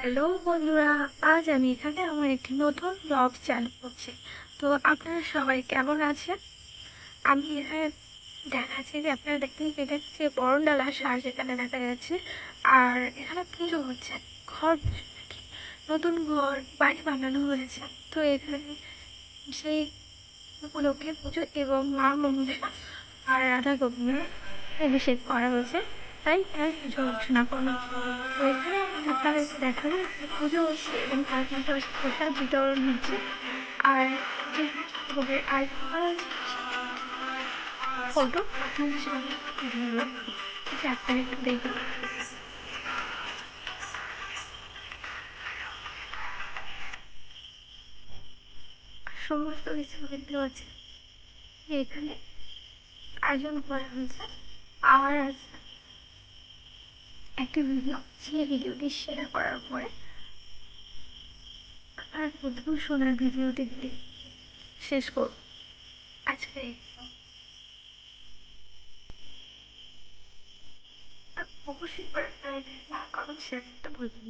Hello বন্ধুরা, আজ আমি এখানে আমার একটি নতুন ব্লগ চালু করছি। তো আপনারা সবাই কেমন আছেন? আমি এখানে দেখাচ্ছি যে আপনারা দেখতেই পেলেন যে বরণডালা সার যেখানে দেখা যাচ্ছে। আর এখানে পুজো হচ্ছে, ঘর নতুন ঘর বাড়ি বানানো হয়েছে। তো এখানে সেই উপলক্ষে পুজো এবং মা মন্দির আর রাধা গোবিন্দের অভিষেক করা হয়েছে, তাই পুজো অর্চনা করা। তো এখানে আপনাদের দেখা যায় পুজো হচ্ছে এবং তার পাশাপাশি প্রসাদ বিতরণ হচ্ছে। আর যে ভোগের আয়োজন করা হচ্ছে ফটো আপনাদের সামনে তুলে ধরলাম, যে আপনারা একটু দেখুন। সমস্ত কিছু দেখতে পাচ্ছি যে এখানে আয়োজন করা হয়েছে। আর একটি ভিডিও, সেই ভিডিওটি শেয়ার করার পরে আর প্রথম শোনার ভিডিওটি শেষ করব আজকে। অবশ্যই কারণ সেটা বলবেন।